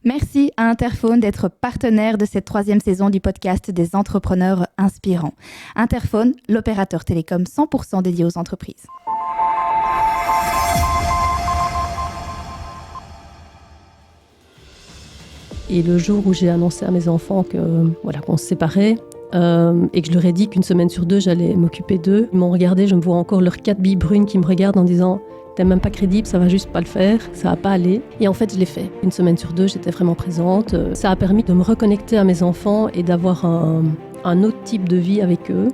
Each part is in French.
Merci à Interphone d'être partenaire de cette 3e saison du podcast des entrepreneurs inspirants. Interphone, l'opérateur télécom 100% dédié aux entreprises. Et le jour où j'ai annoncé à mes enfants qu'on se séparait et que je leur ai dit qu'une semaine sur 2, j'allais m'occuper d'eux, ils m'ont regardé, je me vois encore leurs 4 billes brunes qui me regardent en disant « T'es même pas crédible, ça va juste pas le faire, ça va pas aller ». Et en fait, je l'ai fait. Une semaine sur 2, j'étais vraiment présente. Ça a permis de me reconnecter à mes enfants et d'avoir un autre type de vie avec eux.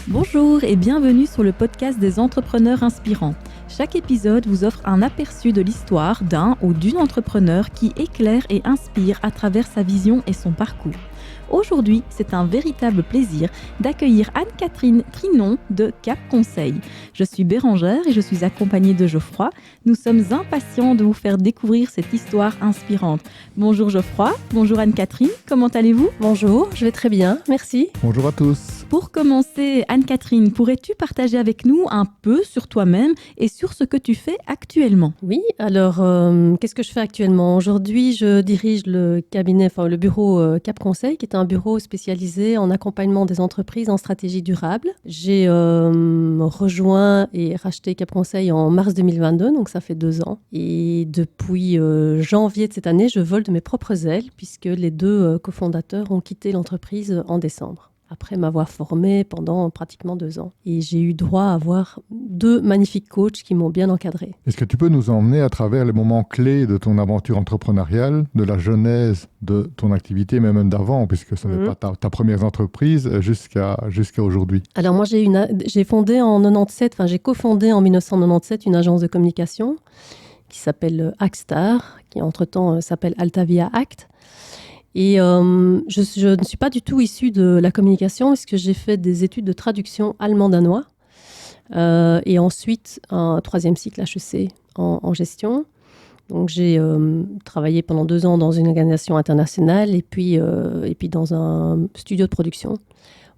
Bonjour et bienvenue sur le podcast des entrepreneurs inspirants. Chaque épisode vous offre un aperçu de l'histoire d'un ou d'une entrepreneur qui éclaire et inspire à travers sa vision et son parcours. Aujourd'hui, c'est un véritable plaisir d'accueillir Anne-Catherine Trinon de Cap Conseil. Je suis Bérangère et je suis accompagnée de Geoffroy. Nous sommes impatients de vous faire découvrir cette histoire inspirante. Bonjour Geoffroy, bonjour Anne-Catherine, comment allez-vous ? Bonjour, je vais très bien, merci. Bonjour à tous. Pour commencer, Anne-Catherine, pourrais-tu partager avec nous un peu sur toi-même et sur ce que tu fais actuellement ? Oui, alors qu'est-ce que je fais actuellement ? Aujourd'hui, je dirige le bureau Cap Conseil, qui est un bureau spécialisé en accompagnement des entreprises en stratégie durable. J'ai rejoint et racheté Cap Conseil en mars 2022, donc ça fait 2 ans. Et depuis janvier de cette année, je vole de mes propres ailes, puisque les 2 cofondateurs ont quitté l'entreprise en décembre, après m'avoir formée pendant pratiquement 2 ans. Et j'ai eu droit à avoir 2 magnifiques coachs qui m'ont bien encadrée. Est-ce que tu peux nous emmener à travers les moments clés de ton aventure entrepreneuriale, de la genèse de ton activité, mais même d'avant, puisque ce n'est pas ta première entreprise, jusqu'à aujourd'hui? Alors moi, j'ai fondé en 97, j'ai cofondé en 1997 une agence de communication qui s'appelle Actstar, qui entre-temps s'appelle Altavia Act. Et je ne suis pas du tout issue de la communication parce que j'ai fait des études de traduction allemand-danois et ensuite un 3e cycle HEC en gestion. Donc j'ai travaillé pendant 2 ans dans une organisation internationale et puis dans un studio de production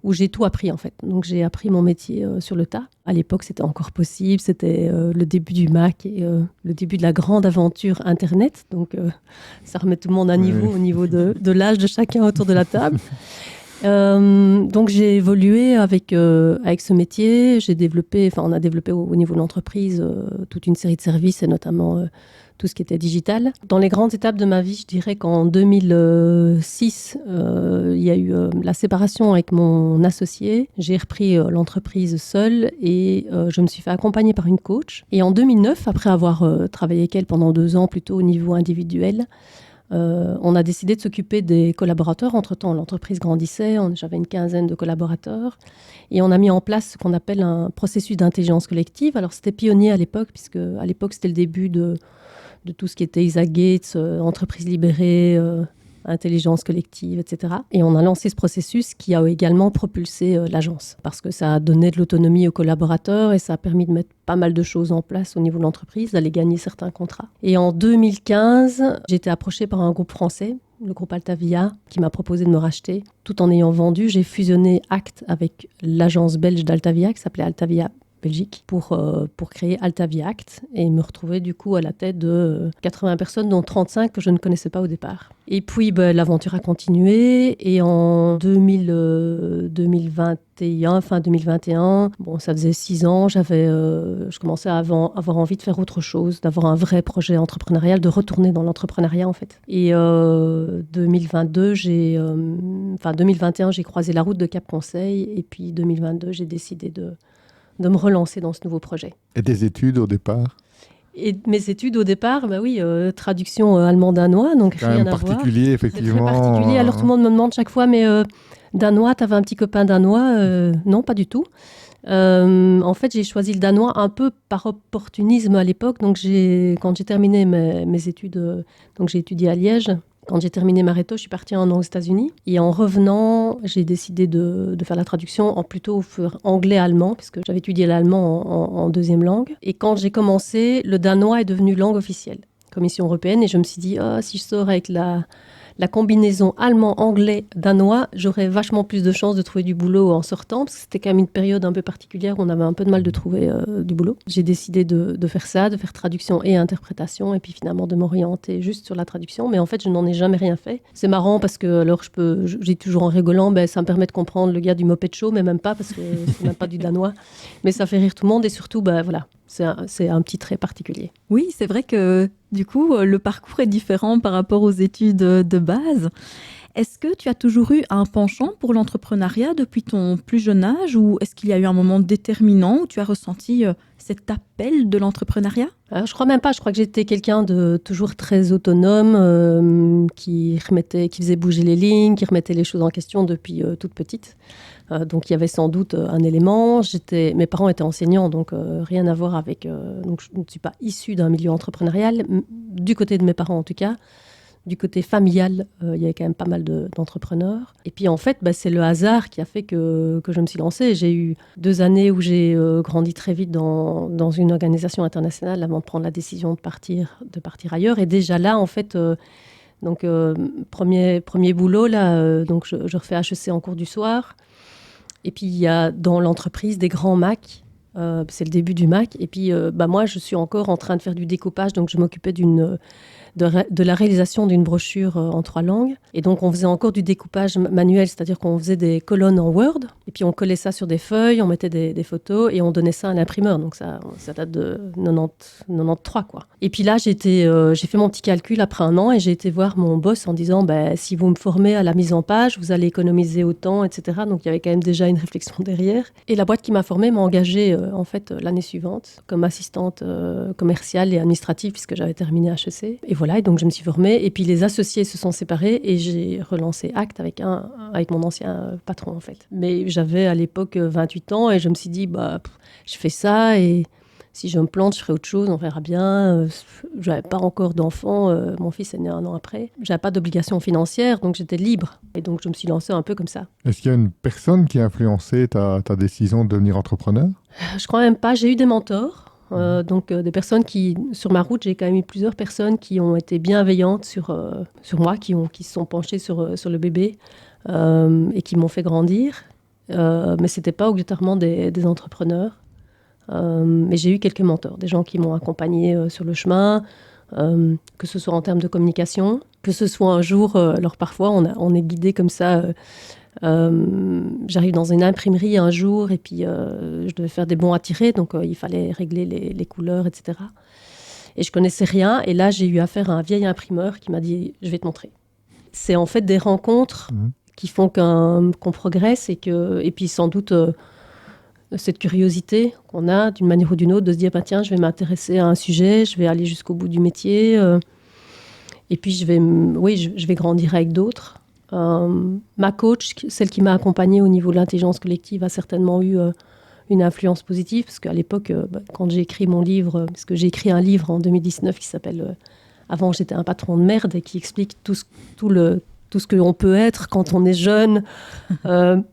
où j'ai tout appris en fait. Donc j'ai appris mon métier sur le tas. À l'époque, c'était encore possible, c'était le début du Mac et le début de la grande aventure Internet. Donc ça remet tout le monde à niveau, au niveau de l'âge de chacun autour de la table. Donc j'ai évolué avec ce métier. On a développé au niveau de l'entreprise toute une série de services et notamment tout ce qui était digital. Dans les grandes étapes de ma vie, je dirais qu'en 2006, il y a eu la séparation avec mon associé. J'ai repris l'entreprise seule et je me suis fait accompagner par une coach. Et en 2009, après avoir travaillé avec elle pendant 2 ans plutôt au niveau individuel, on a décidé de s'occuper des collaborateurs. Entre-temps, l'entreprise grandissait, j'avais une 15aine de collaborateurs. Et on a mis en place ce qu'on appelle un processus d'intelligence collective. Alors, c'était pionnier à l'époque, puisque à l'époque, c'était le début de tout ce qui était Isa Gates, entreprise libérée, intelligence collective, etc. Et on a lancé ce processus qui a également propulsé l'agence parce que ça a donné de l'autonomie aux collaborateurs et ça a permis de mettre pas mal de choses en place au niveau de l'entreprise, d'aller gagner certains contrats. Et en 2015, j'ai été approchée par un groupe français, le groupe Altavia, qui m'a proposé de me racheter. Tout en ayant vendu, j'ai fusionné Act avec l'agence belge d'Altavia qui s'appelait Altavia Belgique pour créer Altavia Act et me retrouver du coup à la tête de 80 personnes, dont 35 que je ne connaissais pas au départ. Et puis l'aventure a continué et en 2021, fin 2021, ça faisait 6 ans, je commençais à avoir envie de faire autre chose, d'avoir un vrai projet entrepreneurial, de retourner dans l'entrepreneuriat en fait. Et 2021, j'ai croisé la route de Cap Conseil et puis 2022, j'ai décidé de me relancer dans ce nouveau projet. Et des études au départ? Et mes études au départ, traduction allemand-danois, donc quand rien même à voir. particulier, effectivement. C'est très particulier. Alors tout le monde me demande chaque fois, mais danois, t'avais un petit copain danois ? Non, pas du tout. En fait, j'ai choisi le danois un peu par opportunisme à l'époque. Donc quand j'ai terminé mes études, donc j'ai étudié à Liège. Quand j'ai terminé ma réto, je suis partie un an aux États-Unis. Et en revenant, j'ai décidé de faire la traduction en plutôt anglais-allemand, puisque j'avais étudié l'allemand en 2e langue. Et quand j'ai commencé, le danois est devenu langue officielle, Commission européenne. Et je me suis dit, si je sors avec la la combinaison allemand-anglais-danois, j'aurais vachement plus de chances de trouver du boulot en sortant, parce que c'était quand même une période un peu particulière où on avait un peu de mal de trouver du boulot. J'ai décidé de faire ça, de faire traduction et interprétation, et puis finalement de m'orienter juste sur la traduction. Mais en fait, je n'en ai jamais rien fait. C'est marrant parce que alors je dis toujours en rigolant, ça me permet de comprendre le gars du Muppet Show, mais même pas parce que c'est même pas du danois. Mais ça fait rire tout le monde et surtout, voilà. C'est un petit trait particulier. Oui, c'est vrai que du coup, le parcours est différent par rapport aux études de base. Est-ce que tu as toujours eu un penchant pour l'entrepreneuriat depuis ton plus jeune âge ou est-ce qu'il y a eu un moment déterminant où tu as ressenti cet appel de l'entrepreneuriat ? Je crois même pas. Je crois que j'étais quelqu'un de toujours très autonome, qui faisait bouger les lignes, qui remettait les choses en question depuis toute petite. Donc il y avait sans doute un élément. Mes parents étaient enseignants, donc rien à voir avec... donc je ne suis pas issue d'un milieu entrepreneurial, du côté de mes parents en tout cas. Du côté familial, il y avait quand même pas mal d'entrepreneurs. Et puis en fait, c'est le hasard qui a fait que je me suis lancée. J'ai eu 2 années où j'ai grandi très vite dans une organisation internationale avant de prendre la décision de partir ailleurs. Et déjà là, en fait, premier boulot, là, donc je refais HEC en cours du soir. Et puis il y a dans l'entreprise des grands Mac. C'est le début du Mac. Et puis moi, je suis encore en train de faire du découpage. Donc je m'occupais de la réalisation d'une brochure en 3 langues. Et donc, on faisait encore du découpage manuel, c'est-à-dire qu'on faisait des colonnes en Word, et puis on collait ça sur des feuilles, on mettait des photos, et on donnait ça à l'imprimeur. Donc, ça date de 93, quoi. Et puis là, j'ai fait mon petit calcul après 1 an, et j'ai été voir mon boss en disant, si vous me formez à la mise en page, vous allez économiser autant, etc. Donc, il y avait quand même déjà une réflexion derrière. Et la boîte qui m'a formée m'a engagée, en fait, l'année suivante, comme assistante commerciale et administrative, puisque j'avais terminé HEC. Et voilà, et donc je me suis formée. Et puis les associés se sont séparés et j'ai relancé Act avec mon ancien patron, en fait. Mais j'avais à l'époque 28 ans et je me suis dit, je fais ça et si je me plante, je ferai autre chose, on verra bien. Je n'avais pas encore d'enfant, mon fils est né 1 an après. Je n'avais pas d'obligation financière, donc j'étais libre. Et donc je me suis lancée un peu comme ça. Est-ce qu'il y a une personne qui a influencé ta décision de devenir entrepreneur ? Je crois même pas. J'ai eu des mentors. Donc des personnes sur ma route, j'ai quand même eu plusieurs personnes qui ont été bienveillantes sur moi, qui se sont penchées sur le bébé et qui m'ont fait grandir. Mais c'était pas obligatoirement des entrepreneurs. Mais j'ai eu quelques mentors, des gens qui m'ont accompagnée sur le chemin, que ce soit en termes de communication, que ce soit un jour, alors parfois on est guidé comme ça. J'arrive dans une imprimerie un jour et puis je devais faire des bons à tirer, donc il fallait régler les couleurs, etc. Et je connaissais rien, et là j'ai eu affaire à un vieil imprimeur qui m'a dit « je vais te montrer ». C'est en fait des rencontres qui font qu'on progresse et puis sans doute cette curiosité qu'on a d'une manière ou d'une autre de se dire tiens, je vais m'intéresser à un sujet, je vais aller jusqu'au bout du métier et puis je vais grandir avec d'autres. Ma coach, celle qui m'a accompagnée au niveau de l'intelligence collective, a certainement eu une influence positive, parce qu'à l'époque, quand j'ai écrit mon livre, parce que j'ai écrit un livre en 2019 qui s'appelle Avant j'étais un patron de merde, et qui explique tout ce qu'on peut être quand on est jeune,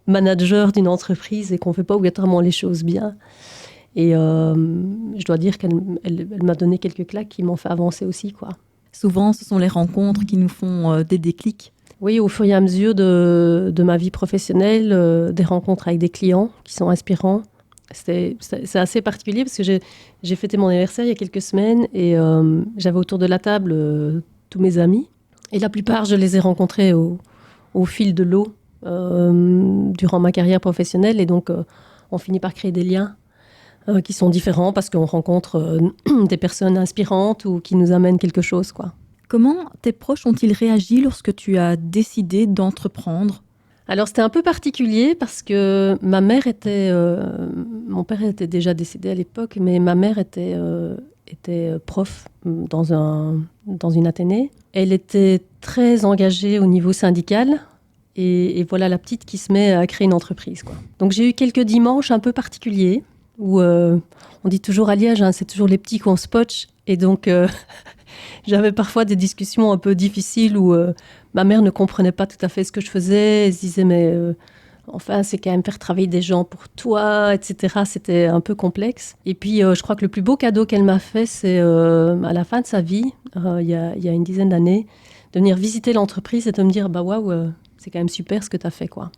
manager d'une entreprise et qu'on ne fait pas obligatoirement les choses bien. Et je dois dire qu'elle m'a donné quelques claques qui m'ont fait avancer aussi, quoi. Souvent, ce sont les rencontres qui nous font des déclics. Oui, au fur et à mesure de ma vie professionnelle, des rencontres avec des clients qui sont inspirants. C'est assez particulier parce que j'ai fêté mon anniversaire il y a quelques semaines et j'avais autour de la table tous mes amis. Et la plupart, je les ai rencontrés au fil de l'eau durant ma carrière professionnelle. Et donc, on finit par créer des liens qui sont différents parce qu'on rencontre des personnes inspirantes ou qui nous amènent quelque chose, quoi. Comment tes proches ont-ils réagi lorsque tu as décidé d'entreprendre ? Alors, c'était un peu particulier parce que mon père était déjà décédé à l'époque, mais ma mère était prof dans une Athénée. Elle était très engagée au niveau syndical et voilà la petite qui se met à créer une entreprise, quoi. Donc, j'ai eu quelques dimanches un peu particuliers où on dit toujours à Liège, c'est toujours les petits qu'on spotche. Et donc, j'avais parfois des discussions un peu difficiles où ma mère ne comprenait pas tout à fait ce que je faisais. Elle se disait, mais enfin, c'est quand même faire travailler des gens pour toi, etc. C'était un peu complexe. Et puis, je crois que le plus beau cadeau qu'elle m'a fait, c'est à la fin de sa vie, il y a une dizaine d'années, de venir visiter l'entreprise et de me dire, bah waouh, c'est quand même super ce que tu as fait, quoi.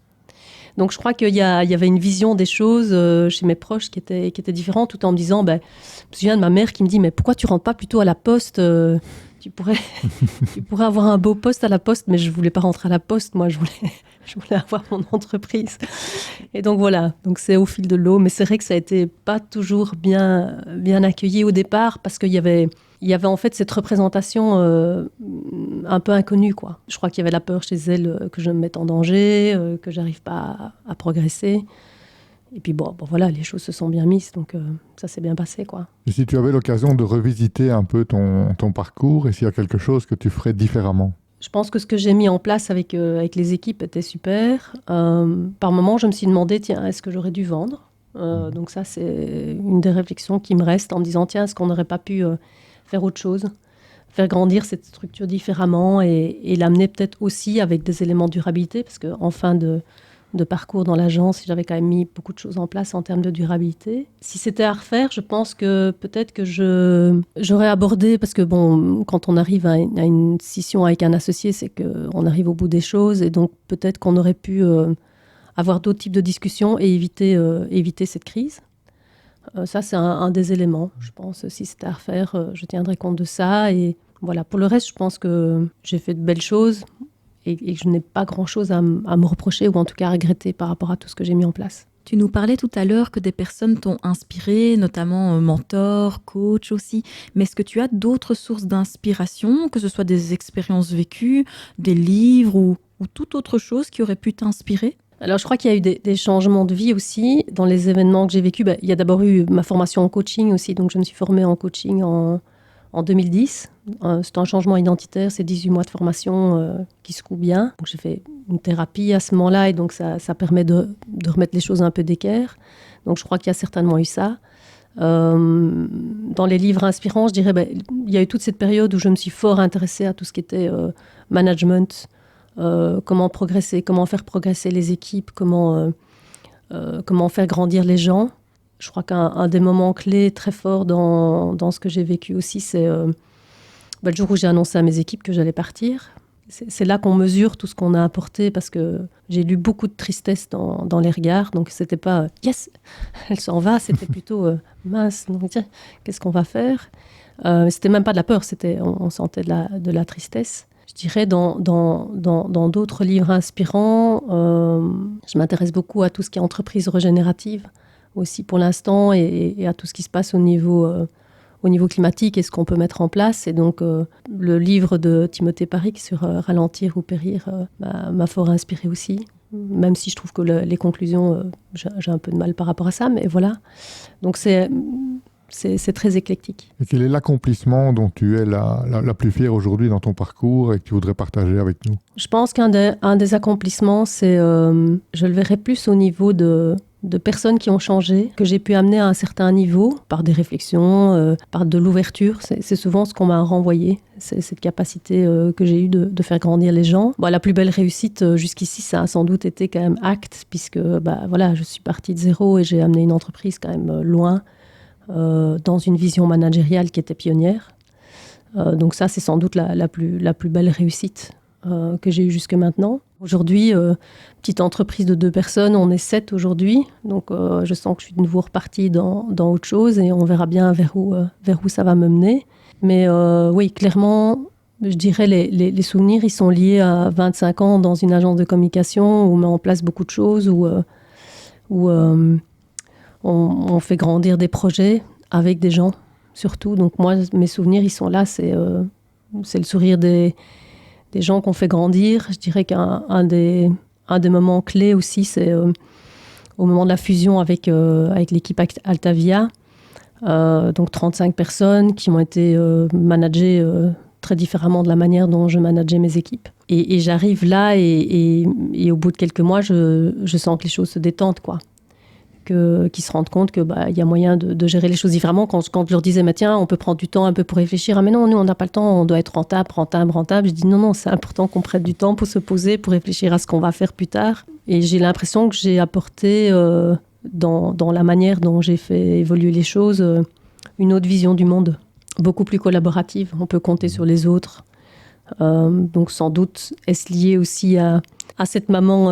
Donc, je crois qu'il y avait une vision des choses chez mes proches qui était différente, tout en me disant, je me souviens de ma mère qui me dit, mais pourquoi tu rentres pas plutôt à la poste tu pourrais avoir un beau poste à la poste, mais je voulais pas rentrer à la poste, moi, je voulais avoir mon entreprise. Et donc, voilà. Donc, c'est au fil de l'eau, mais c'est vrai que ça a été pas toujours bien accueilli au départ, parce qu'il y avait en fait cette représentation un peu inconnue, quoi. Je crois qu'il y avait la peur chez elle que je me mette en danger, que j'arrive pas à progresser. Et puis bon, voilà, les choses se sont bien mises, donc ça s'est bien passé, quoi. Et si tu avais l'occasion de revisiter un peu ton parcours, et s'il y a quelque chose que tu ferais différemment? Je pense que ce que j'ai mis en place avec les équipes était super. Par moments, je me suis demandé, tiens, est-ce que j'aurais dû vendre? Donc ça, c'est une des réflexions qui me reste en me disant, tiens, est-ce qu'on n'aurait pas pu faire autre chose, faire grandir cette structure différemment et l'amener peut-être aussi avec des éléments de durabilité, parce qu'en fin de parcours dans l'agence, j'avais quand même mis beaucoup de choses en place en termes de durabilité. Si c'était à refaire, je pense que peut-être que j'aurais abordé, parce que bon, quand on arrive à une scission avec un associé, c'est qu'on arrive au bout des choses, et donc peut-être qu'on aurait pu avoir d'autres types de discussions et éviter cette crise. Ça, c'est un des éléments. Je pense, si c'était à refaire, je tiendrais compte de ça. Et voilà, pour le reste, je pense que j'ai fait de belles choses et que je n'ai pas grand-chose à me reprocher ou en tout cas à regretter par rapport à tout ce que j'ai mis en place. Tu nous parlais tout à l'heure que des personnes t'ont inspiré, notamment mentors, coach aussi. Mais est-ce que tu as d'autres sources d'inspiration, que ce soit des expériences vécues, des livres ou toute autre chose qui aurait pu t'inspirer ? Alors, je crois qu'il y a eu des changements de vie aussi dans les événements que j'ai vécus. Il y a d'abord eu ma formation en coaching aussi. Donc, je me suis formée en coaching en 2010. C'est un changement identitaire. C'est 18 mois de formation qui se coupent bien. Donc, j'ai fait une thérapie à ce moment-là. Et donc, ça permet de remettre les choses un peu d'équerre. Donc, je crois qu'il y a certainement eu ça. Dans les livres inspirants, je dirais, il y a eu toute cette période où je me suis fort intéressée à tout ce qui était management, comment progresser, comment faire progresser les équipes, comment faire grandir les gens. Je crois qu'un des moments clés très forts dans ce que j'ai vécu aussi, c'est le jour où j'ai annoncé à mes équipes que j'allais partir. C'est là qu'on mesure tout ce qu'on a apporté, parce que j'ai lu beaucoup de tristesse dans les regards. Donc, c'était pas « yes, elle s'en va », c'était plutôt « mince, donc, tiens, qu'est-ce qu'on va faire ?» C'était même pas de la peur, on sentait de la tristesse. Je dirais, dans d'autres livres inspirants, je m'intéresse beaucoup à tout ce qui est entreprise régénérative aussi pour l'instant, et à tout ce qui se passe au niveau climatique et ce qu'on peut mettre en place. Et donc, le livre de Timothée Parric sur Ralentir ou périr m'a fort inspiré aussi, même si je trouve que les conclusions, j'ai un peu de mal par rapport à ça, mais voilà. Donc, c'est très éclectique. Et quel est l'accomplissement dont tu es la plus fière aujourd'hui dans ton parcours et que tu voudrais partager avec nous? Je pense qu'un des accomplissements, c'est, je le verrais plus au niveau de personnes qui ont changé, que j'ai pu amener à un certain niveau par des réflexions, par de l'ouverture. C'est souvent ce qu'on m'a renvoyé, c'est cette capacité que j'ai eue de faire grandir les gens. La plus belle réussite jusqu'ici, ça a sans doute été quand même Act, puisque je suis partie de zéro et j'ai amené une entreprise quand même loin, dans une vision managériale qui était pionnière. Donc ça, c'est sans doute la plus belle réussite que j'ai eue jusque maintenant. Aujourd'hui, petite entreprise de 2 personnes, on est 7 aujourd'hui. Donc je sens que je suis de nouveau repartie dans autre chose et on verra bien vers où ça va me mener. Mais oui, clairement, je dirais les souvenirs, ils sont liés à 25 ans dans une agence de communication où on met en place beaucoup de choses, où on fait grandir des projets avec des gens, surtout. Donc moi, mes souvenirs, ils sont là. C'est le sourire des gens qu'on fait grandir. Je dirais qu'un des moments clés aussi, c'est au moment de la fusion avec l'équipe Altavia. Donc 35 personnes qui ont été managées très différemment de la manière dont je manageais mes équipes. Et j'arrive là et au bout de quelques mois, je sens que les choses se détendent, quoi. Qu'ils se rendent compte qu'il y a moyen de gérer les choses différemment. Quand je leur disais, tiens, on peut prendre du temps un peu pour réfléchir. Ah, mais non, nous, on n'a pas le temps, on doit être rentable. Je dis, non, c'est important qu'on prenne du temps pour se poser, pour réfléchir à ce qu'on va faire plus tard. Et j'ai l'impression que j'ai apporté, dans la manière dont j'ai fait évoluer les choses, une autre vision du monde, beaucoup plus collaborative. On peut compter sur les autres. Donc sans doute est-ce lié aussi à cette maman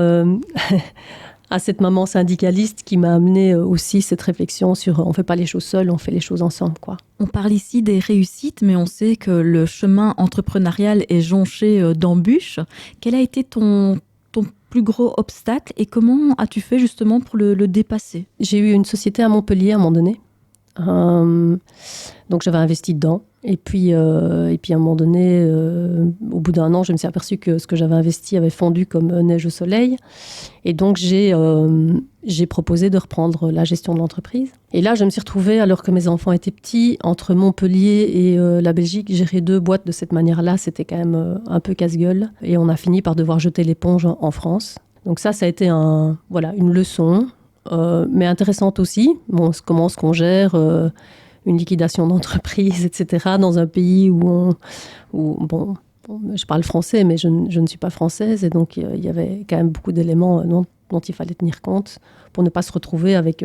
à cette maman syndicaliste qui m'a amené aussi cette réflexion sur on ne fait pas les choses seuls, on fait les choses ensemble, quoi. On parle ici des réussites, mais on sait que le chemin entrepreneurial est jonché d'embûches. Quel a été ton plus gros obstacle et comment as-tu fait justement pour le dépasser? J'ai eu une société à Montpellier à un moment donné. Donc j'avais investi dedans. Et puis à un moment donné, au bout d'un an, je me suis aperçue que ce que j'avais investi avait fondu comme neige au soleil. Et donc j'ai proposé de reprendre la gestion de l'entreprise. Et là, je me suis retrouvée, alors que mes enfants étaient petits, entre Montpellier et la Belgique, gérer 2 boîtes de cette manière-là, c'était quand même un peu casse-gueule. Et on a fini par devoir jeter l'éponge en France. Donc ça a été une leçon, mais intéressante aussi. Bon, comment est-ce qu'on gère une liquidation d'entreprise, etc., dans un pays où je parle français, mais je ne suis pas française, et donc il y avait quand même beaucoup d'éléments dont il fallait tenir compte pour ne pas se retrouver avec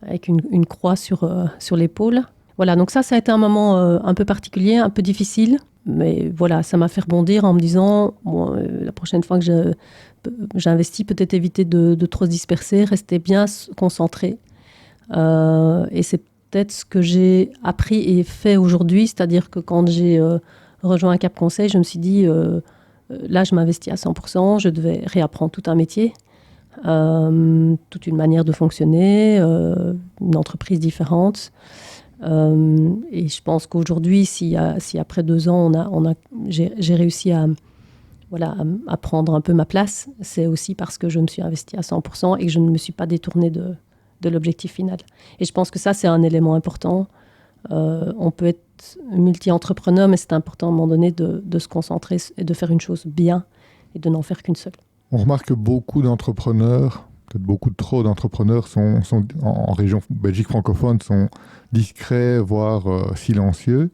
une croix sur l'épaule. Voilà, donc ça a été un moment un peu particulier, un peu difficile, mais voilà, ça m'a fait rebondir en me disant, la prochaine fois que j'investis, peut-être éviter de trop se disperser, rester bien concentré. Et c'est peut-être ce que j'ai appris et fait aujourd'hui, c'est-à-dire que quand j'ai rejoint Cap Conseil, je me suis dit, là, je m'investis à 100%, je devais réapprendre tout un métier, toute une manière de fonctionner, une entreprise différente. Et je pense qu'aujourd'hui, si après 2 ans, j'ai réussi à prendre un peu ma place, c'est aussi parce que je me suis investie à 100% et que je ne me suis pas détournée de l'objectif final. Et je pense que ça, c'est un élément important. On peut être multi-entrepreneur, mais c'est important à un moment donné de se concentrer et de faire une chose bien et de n'en faire qu'une seule. On remarque que beaucoup d'entrepreneurs, peut-être beaucoup trop d'entrepreneurs sont en région Belgique francophone, sont discrets, voire silencieux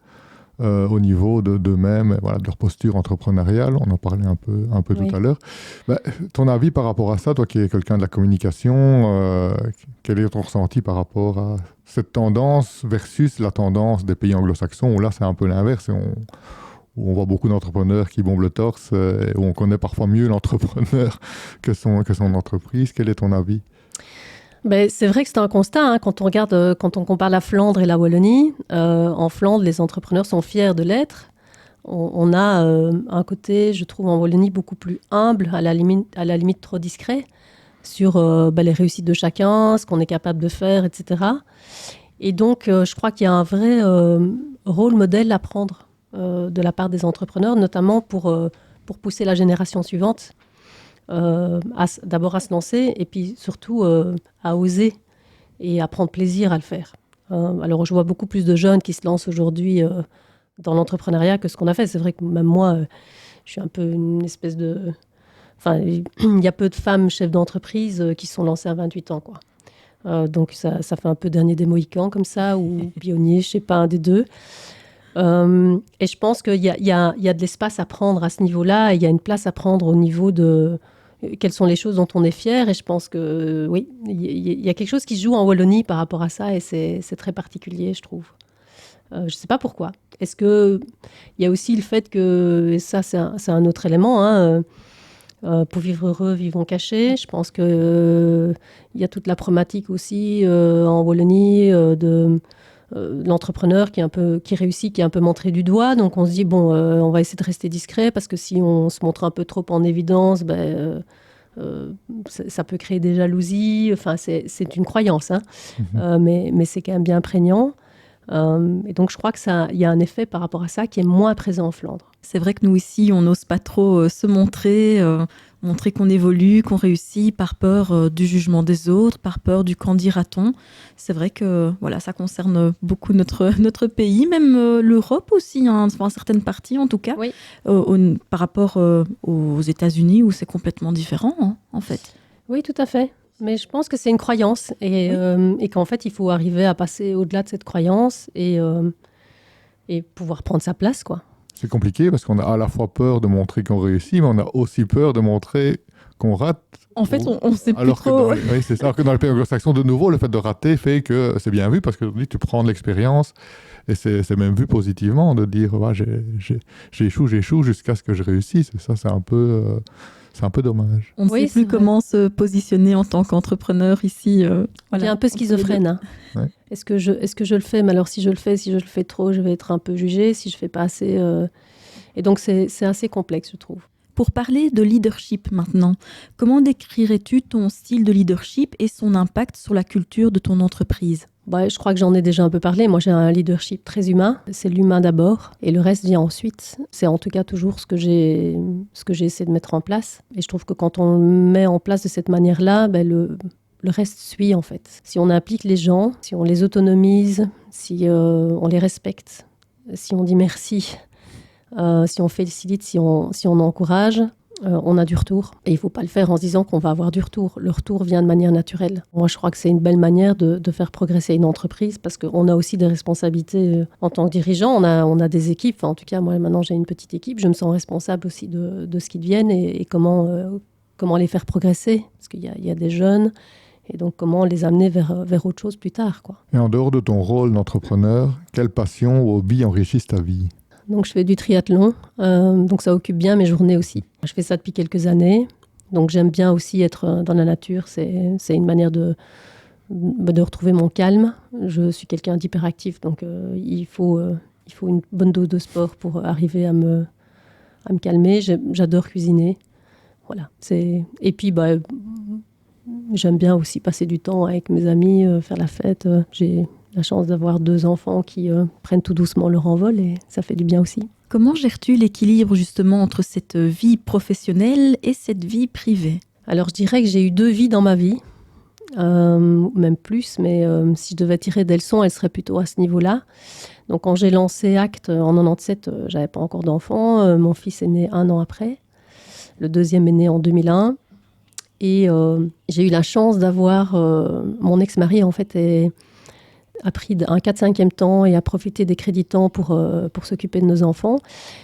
au niveau d'eux-mêmes, de leur posture entrepreneuriale. On en parlait un peu Oui. tout à l'heure. Ton avis par rapport à ça, toi qui es quelqu'un de la communication, quel est ton ressenti par rapport à cette tendance versus la tendance des pays anglo-saxons, où là c'est un peu l'inverse, et où on voit beaucoup d'entrepreneurs qui bombent le torse, et où on connaît parfois mieux l'entrepreneur que son entreprise. Quel est ton avis ? C'est vrai que c'est un constat, quand on compare la Flandre et la Wallonie. En Flandre, les entrepreneurs sont fiers de l'être. On a un côté, je trouve, en Wallonie beaucoup plus humble, à la limite trop discret, sur les réussites de chacun, ce qu'on est capable de faire, etc. Et donc, je crois qu'il y a un vrai rôle modèle à prendre de la part des entrepreneurs, notamment pour pousser la génération suivante. D'abord à se lancer et puis surtout à oser et à prendre plaisir à le faire. Alors je vois beaucoup plus de jeunes qui se lancent aujourd'hui dans l'entrepreneuriat que ce qu'on a fait. C'est vrai que même moi, je suis un peu une espèce de... Enfin, il y a peu de femmes chefs d'entreprise qui sont lancées à 28 ans, quoi. Donc ça fait un peu dernier des Mohicans comme ça, ou pionnier, je sais pas, un des deux. Et je pense qu'il y a de l'espace à prendre à ce niveau-là, et il y a une place à prendre au niveau de quelles sont les choses dont on est fier. Et je pense que oui, il y a quelque chose qui se joue en Wallonie par rapport à ça, et c'est très particulier, je trouve. Je ne sais pas pourquoi. Est-ce qu'il y a aussi le fait que, et ça c'est un autre élément, pour vivre heureux, vivons cachés. Je pense qu'il y a toute la problématique aussi en Wallonie de l'entrepreneur qui réussit, qui est un peu montré du doigt. Donc on se dit, on va essayer de rester discret, parce que si on se montre un peu trop en évidence, ça peut créer des jalousies. Enfin, c'est une croyance, mais c'est quand même bien prégnant. Et donc je crois qu'il y a un effet par rapport à ça qui est moins présent en Flandre. C'est vrai que nous ici, on n'ose pas trop se montrer qu'on évolue, qu'on réussit, par peur du jugement des autres, par peur du qu'en dira-t-on. C'est vrai que ça concerne beaucoup notre pays, même l'Europe aussi, enfin, certaines parties en tout cas, oui. Par rapport aux États-Unis où c'est complètement différent, en fait. Oui, tout à fait. Mais je pense que c'est une croyance et qu'en fait, il faut arriver à passer au-delà de cette croyance et pouvoir prendre sa place, quoi. C'est compliqué parce qu'on a à la fois peur de montrer qu'on réussit, mais on a aussi peur de montrer qu'on rate En fait, on sait plus Alors trop. oui, c'est ça. Alors que dans les pays anglo-saxons, de nouveau, le fait de rater fait que c'est bien vu parce que tu prends de l'expérience et c'est même vu positivement de dire ouais, j'échoue jusqu'à ce que je réussisse. Et ça, c'est un peu dommage. On ne Oui, sait plus c'est vrai. comment se positionner en tant qu'entrepreneur ici. Il est un peu schizophrène. Hein. Ouais. Est-ce que je le fais? Mais alors, si je le fais trop, je vais être un peu jugée. Si je ne fais pas assez... Et donc, c'est assez complexe, je trouve. Pour parler de leadership maintenant, comment décrirais-tu ton style de leadership et son impact sur la culture de ton entreprise? Je crois que j'en ai déjà un peu parlé. Moi, j'ai un leadership très humain. C'est l'humain d'abord et le reste vient ensuite. C'est en tout cas toujours ce que j'ai essayé de mettre en place. Et je trouve que quand on le met en place de cette manière-là, le reste suit en fait. Si on implique les gens, si on les autonomise, si on les respecte, si on dit merci, si on félicite, si on encourage, on a du retour. Et il ne faut pas le faire en se disant qu'on va avoir du retour. Le retour vient de manière naturelle. Moi, je crois que c'est une belle manière de faire progresser une entreprise parce qu'on a aussi des responsabilités en tant que dirigeant. On a des équipes. Enfin, en tout cas, moi, maintenant, j'ai une petite équipe. Je me sens responsable aussi de ce qu'ils deviennent et comment les faire progresser. Parce qu'il y a des jeunes. Et donc, comment les amener vers autre chose plus tard, quoi. Et en dehors de ton rôle d'entrepreneur, quelle passion ou hobby enrichissent ta vie? Donc, je fais du triathlon, donc ça occupe bien mes journées aussi. Je fais ça depuis quelques années, donc j'aime bien aussi être dans la nature. C'est une manière de retrouver mon calme. Je suis quelqu'un d'hyperactif, donc il faut une bonne dose de sport pour arriver à me calmer. J'adore cuisiner, voilà. Et puis, j'aime bien aussi passer du temps avec mes amis, faire la fête. J'ai la chance d'avoir 2 enfants qui prennent tout doucement leur envol et ça fait du bien aussi. Comment gères-tu l'équilibre justement entre cette vie professionnelle et cette vie privée? Alors je dirais que j'ai eu 2 vies dans ma vie, même plus, mais si je devais tirer des leçons, elles seraient plutôt à ce niveau-là. Donc quand j'ai lancé Act en 97, j'avais pas encore d'enfant, mon fils est né 1 an après, le deuxième est né en 2001 et j'ai eu la chance d'avoir, mon ex-mari en fait a pris un 4/5e temps et a profité des crédits temps pour s'occuper de nos enfants.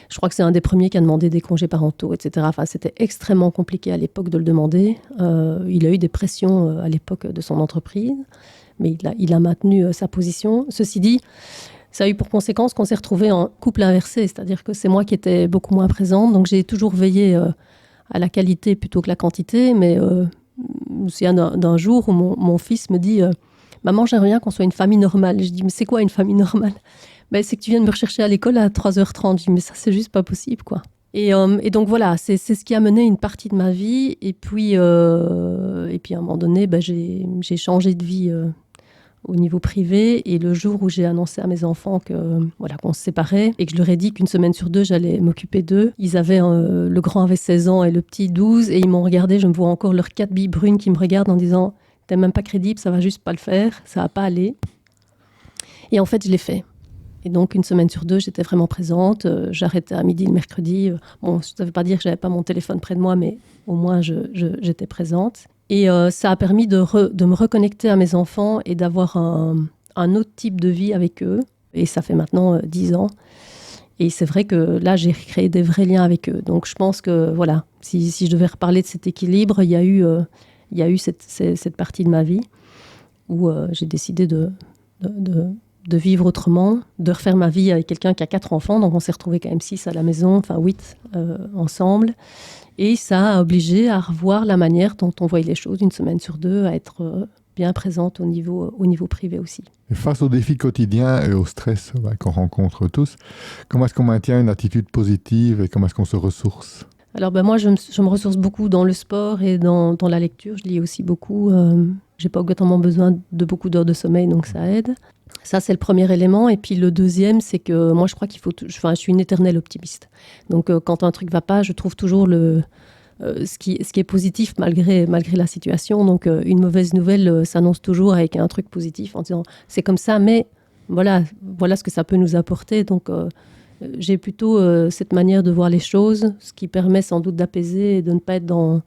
Je crois que c'est un des premiers qui a demandé des congés parentaux, etc. Enfin, c'était extrêmement compliqué à l'époque de le demander. Il a eu des pressions à l'époque de son entreprise, mais il a maintenu sa position. Ceci dit, ça a eu pour conséquence qu'on s'est retrouvés en couple inversé, c'est-à-dire que c'est moi qui étais beaucoup moins présente, donc j'ai toujours veillé à la qualité plutôt que la quantité, mais je me souviens d'un jour où mon fils me dit maman, j'aimerais bien qu'on soit une famille normale. Je dis, mais c'est quoi une famille normale? C'est que tu viens de me rechercher à l'école à 3h30. Je dis, mais ça, c'est juste pas possible, quoi. Et donc voilà, c'est ce qui a mené une partie de ma vie. Et puis à un moment donné, j'ai changé de vie au niveau privé. Et le jour où j'ai annoncé à mes enfants qu'on se séparait et que je leur ai dit qu'une semaine sur 2, j'allais m'occuper d'eux, le grand avait 16 ans et le petit 12. Et ils m'ont regardé, je me vois encore leurs 4 billes brunes qui me regardent en disant... T'es même pas crédible, ça va juste pas le faire, ça va pas aller. Et en fait, je l'ai fait. Et donc, une semaine sur 2, j'étais vraiment présente. J'arrêtais à midi le mercredi. Ça ne veut pas dire que j'avais pas mon téléphone près de moi, mais au moins, j'étais présente. Et ça a permis de me reconnecter à mes enfants et d'avoir un autre type de vie avec eux. Et ça fait maintenant 10 ans. Et c'est vrai que là, j'ai créé des vrais liens avec eux. Donc, je pense que, voilà, si je devais reparler de cet équilibre, il y a eu cette partie de ma vie où j'ai décidé de vivre autrement, de refaire ma vie avec quelqu'un qui a 4 enfants. Donc, on s'est retrouvés quand même 6 à la maison, enfin 8 ensemble. Et ça a obligé à revoir la manière dont on voyait les choses une semaine sur 2, à être bien présente au niveau privé aussi. Et face aux défis quotidiens et au stress qu'on rencontre tous, comment est-ce qu'on maintient une attitude positive et comment est-ce qu'on se ressource? Alors moi, je me ressource beaucoup dans le sport et dans la lecture. Je lis aussi beaucoup. J'ai pas obligatoirement besoin de beaucoup d'heures de sommeil, donc ça aide. Ça, c'est le premier élément. Et puis le deuxième, c'est que moi, je crois qu'il faut... je suis une éternelle optimiste. Donc quand un truc va pas, je trouve toujours ce qui est positif malgré la situation. Donc une mauvaise nouvelle s'annonce toujours avec un truc positif en disant c'est comme ça, mais voilà ce que ça peut nous apporter. Donc j'ai plutôt cette manière de voir les choses, ce qui permet sans doute d'apaiser et de ne pas être de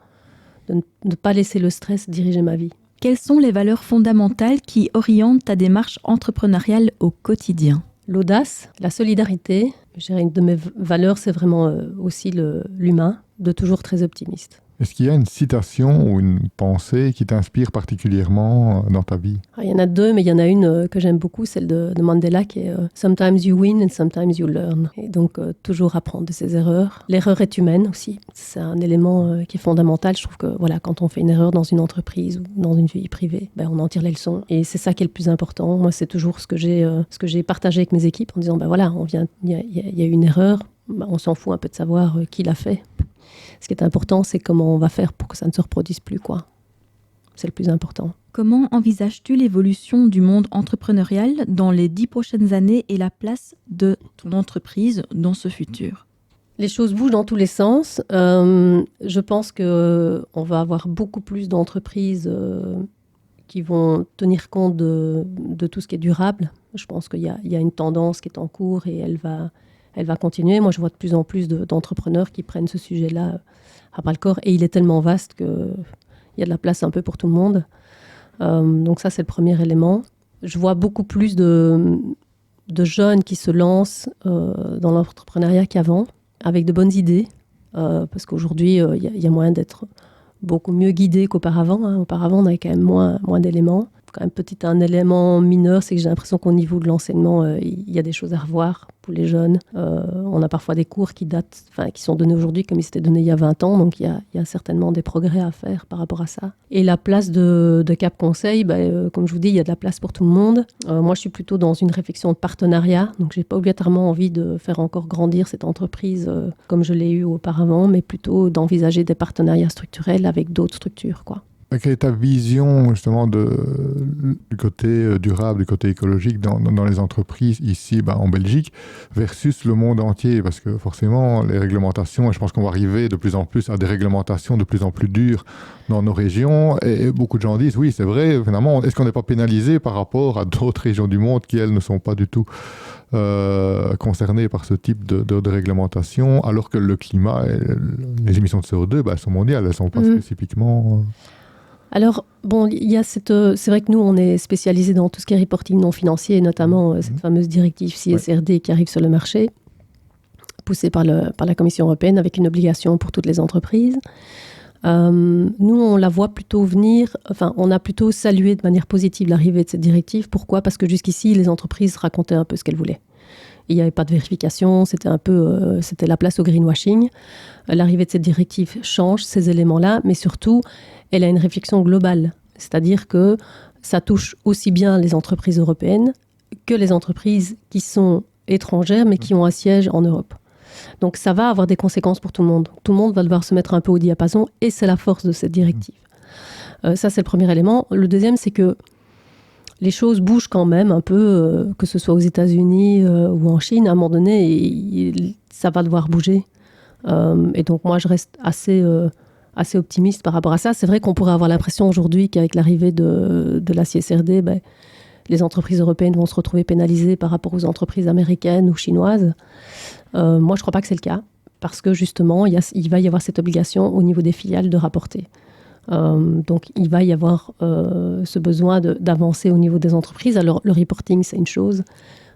ne pas laisser le stress diriger ma vie. Quelles sont les valeurs fondamentales qui orientent ta démarche entrepreneuriale au quotidien? L'audace, la solidarité. Je dirais une de mes valeurs, c'est vraiment aussi l'humain, de toujours très optimiste. Est-ce qu'il y a une citation ou une pensée qui t'inspire particulièrement dans ta vie? Il y en a deux, mais il y en a une que j'aime beaucoup, celle de Mandela, qui est « Sometimes you win and sometimes you learn ». Et donc, toujours apprendre de ses erreurs. L'erreur est humaine aussi. C'est un élément qui est fondamental. Je trouve que voilà, quand on fait une erreur dans une entreprise ou dans une vie privée, on en tire les leçons. Et c'est ça qui est le plus important. Moi, c'est toujours ce que j'ai partagé avec mes équipes en disant voilà, il y a eu une erreur, on s'en fout un peu de savoir qui l'a fait. Ce qui est important, c'est comment on va faire pour que ça ne se reproduise plus, quoi. C'est le plus important. Comment envisages-tu l'évolution du monde entrepreneurial dans les 10 prochaines années et la place de ton entreprise dans ce futur? Les choses bougent dans tous les sens. Je pense qu'on va avoir beaucoup plus d'entreprises qui vont tenir compte de tout ce qui est durable. Je pense qu'il y a une tendance qui est en cours et elle va continuer. Moi, je vois de plus en plus d'entrepreneurs qui prennent ce sujet-là à bras-le-corps. Et il est tellement vaste qu'il y a de la place un peu pour tout le monde. Donc ça, c'est le premier élément. Je vois beaucoup plus de jeunes qui se lancent dans l'entrepreneuriat qu'avant, avec de bonnes idées. Parce qu'aujourd'hui, il y a moyen d'être beaucoup mieux guidé qu'auparavant. Auparavant, on avait quand même moins d'éléments. Quand même un élément mineur, c'est que j'ai l'impression qu'au niveau de l'enseignement, il y a des choses à revoir pour les jeunes. On a parfois des cours qui sont donnés aujourd'hui comme ils s'étaient donnés il y a 20 ans, donc il y a certainement des progrès à faire par rapport à ça. Et la place de Cap Conseil, comme je vous dis, il y a de la place pour tout le monde. Moi, je suis plutôt dans une réflexion de partenariat, donc j'ai pas obligatoirement envie de faire encore grandir cette entreprise comme je l'ai eu auparavant, mais plutôt d'envisager des partenariats structurels avec d'autres structures, quoi. Quelle est ta vision justement du côté durable, du côté écologique dans les entreprises ici en Belgique versus le monde entier? Parce que forcément, les réglementations, et je pense qu'on va arriver de plus en plus à des réglementations de plus en plus dures dans nos régions. Et beaucoup de gens disent, oui, c'est vrai, finalement, est-ce qu'on n'est pas pénalisé par rapport à d'autres régions du monde qui, elles, ne sont pas du tout concernées par ce type de réglementation, alors que le climat, et les émissions de CO2, elles sont mondiales, elles ne sont pas spécifiquement... Alors, il y a c'est vrai que nous, on est spécialisé dans tout ce qui est reporting non financier, et notamment cette fameuse directive CSRD qui arrive sur le marché, poussée par la Commission européenne, avec une obligation pour toutes les entreprises. Nous, on la voit plutôt venir, on a plutôt salué de manière positive l'arrivée de cette directive. Pourquoi ? Parce que jusqu'ici, les entreprises racontaient un peu ce qu'elles voulaient. Il n'y avait pas de vérification, c'était la place au greenwashing. L'arrivée de cette directive change ces éléments-là, mais surtout, elle a une réflexion globale. C'est-à-dire que ça touche aussi bien les entreprises européennes que les entreprises qui sont étrangères, mais qui ont un siège en Europe. Donc ça va avoir des conséquences pour tout le monde. Tout le monde va devoir se mettre un peu au diapason, et c'est la force de cette directive. Ça, c'est le premier élément. Le deuxième, c'est que les choses bougent quand même un peu, que ce soit aux États-Unis ou en Chine. À un moment donné, ça va devoir bouger. Et donc, moi, je reste assez optimiste par rapport à ça. C'est vrai qu'on pourrait avoir l'impression aujourd'hui qu'avec l'arrivée de la CSRD, les entreprises européennes vont se retrouver pénalisées par rapport aux entreprises américaines ou chinoises. Moi, je ne crois pas que c'est le cas, parce que justement, il va y avoir cette obligation au niveau des filiales de rapporter. Donc, il va y avoir ce besoin d'avancer au niveau des entreprises. Alors, le reporting, c'est une chose.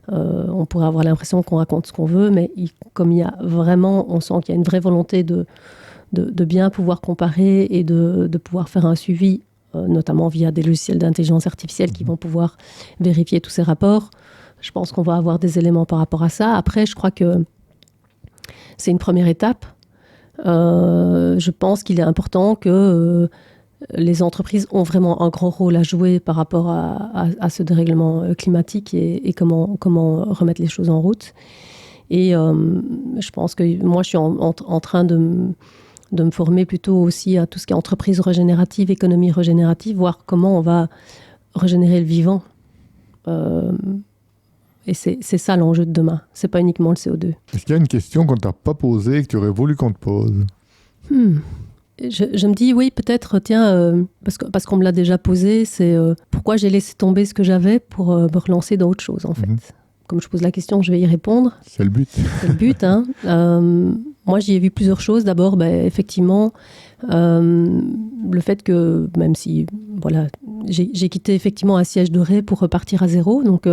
On pourrait avoir l'impression qu'on raconte ce qu'on veut, mais comme il y a vraiment, on sent qu'il y a une vraie volonté de bien pouvoir comparer et de pouvoir faire un suivi, notamment via des logiciels d'intelligence artificielle qui vont pouvoir vérifier tous ces rapports. Je pense qu'on va avoir des éléments par rapport à ça. Après, je crois que c'est une première étape. Je pense qu'il est important que les entreprises ont vraiment un grand rôle à jouer par rapport à ce dérèglement climatique et comment remettre les choses en route. Et je pense que moi, je suis en train de me former plutôt aussi à tout ce qui est entreprise régénérative, économie régénérative, voir comment on va régénérer le vivant. Et c'est ça l'enjeu de demain. C'est pas uniquement le CO2. Est-ce qu'il y a une question qu'on ne t'a pas posée et que tu aurais voulu qu'on te pose ? Je me dis oui, peut-être, tiens, parce qu'on me l'a déjà posé, c'est pourquoi j'ai laissé tomber ce que j'avais pour me relancer dans autre chose, en fait. Comme je pose la question, je vais y répondre. C'est le but. C'est le but, hein. Moi, j'y ai vu plusieurs choses. D'abord, effectivement, le fait que, même si, voilà, j'ai quitté effectivement un siège doré pour repartir à zéro, donc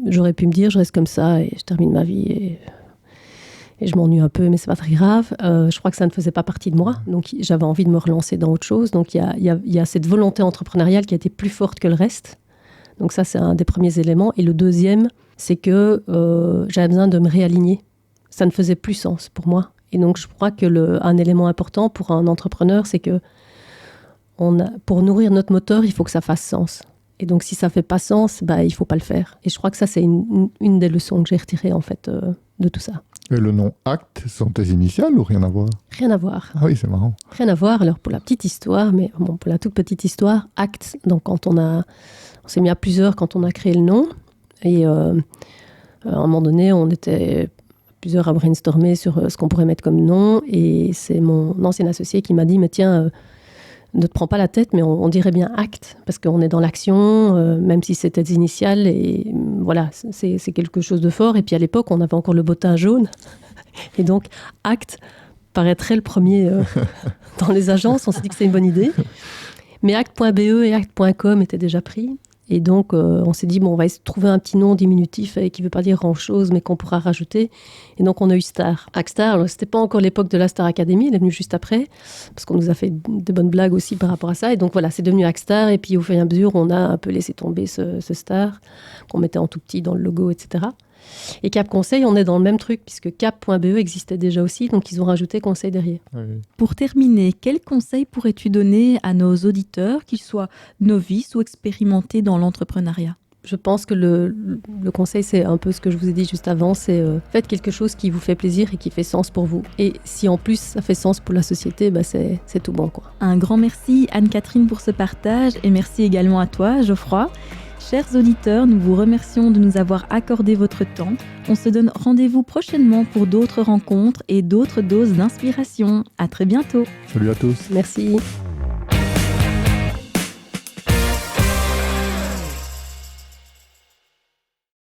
j'aurais pu me dire, je reste comme ça et je termine ma vie et je m'ennuie un peu, mais c'est pas très grave. Je crois que ça ne faisait pas partie de moi, donc j'avais envie de me relancer dans autre chose. Donc il y a cette volonté entrepreneuriale qui a été plus forte que le reste. Donc ça, c'est un des premiers éléments. Et le deuxième, c'est que j'avais besoin de me réaligner. Ça ne faisait plus sens pour moi. Et donc je crois que un élément important pour un entrepreneur, c'est que pour nourrir notre moteur, il faut que ça fasse sens. Et donc si ça ne fait pas sens, il ne faut pas le faire. Et je crois que ça, c'est une des leçons que j'ai retirées en fait de tout ça. Et le nom ACT, sont tes initiales ou rien à voir? Rien à voir. Ah oui, c'est marrant. Rien à voir. Alors pour la petite histoire, mais bon, pour la toute petite histoire, ACT, donc quand on s'est mis à plusieurs quand on a créé le nom. Et à un moment donné, on était plusieurs à brainstormer sur ce qu'on pourrait mettre comme nom. Et c'est mon ancien associé qui m'a dit, mais tiens, ne te prends pas la tête, mais on dirait bien ACT, parce qu'on est dans l'action, même si c'était des initiales. Et voilà, c'est quelque chose de fort. Et puis à l'époque, on avait encore le bottin jaune. Et donc, ACT paraîtrait le premier dans les agences. On s'est dit que c'était une bonne idée. Mais ACT.be et ACT.com étaient déjà pris. Et donc, on s'est dit, on va essayer de trouver un petit nom diminutif qui ne veut pas dire grand-chose, mais qu'on pourra rajouter. Et donc, on a eu Star. ACT-Star, alors, ce n'était pas encore l'époque de la Star Academy, elle est venue juste après, parce qu'on nous a fait des bonnes blagues aussi par rapport à ça. Et donc, voilà, c'est devenu ACT-Star. Et puis, au fur et à mesure, on a un peu laissé tomber ce Star, qu'on mettait en tout petit dans le logo, etc. Et Cap Conseil, on est dans le même truc, puisque Cap.be existait déjà aussi, donc ils ont rajouté Conseil derrière. Oui. Pour terminer, quels conseils pourrais-tu donner à nos auditeurs, qu'ils soient novices ou expérimentés dans l'entrepreneuriat? Je pense que le conseil, c'est un peu ce que je vous ai dit juste avant, c'est faites quelque chose qui vous fait plaisir et qui fait sens pour vous. Et si en plus ça fait sens pour la société, c'est tout bon, quoi. Un grand merci Anne-Catherine pour ce partage et merci également à toi Geoffroy. Chers auditeurs, nous vous remercions de nous avoir accordé votre temps. On se donne rendez-vous prochainement pour d'autres rencontres et d'autres doses d'inspiration. À très bientôt. Salut à tous. Merci.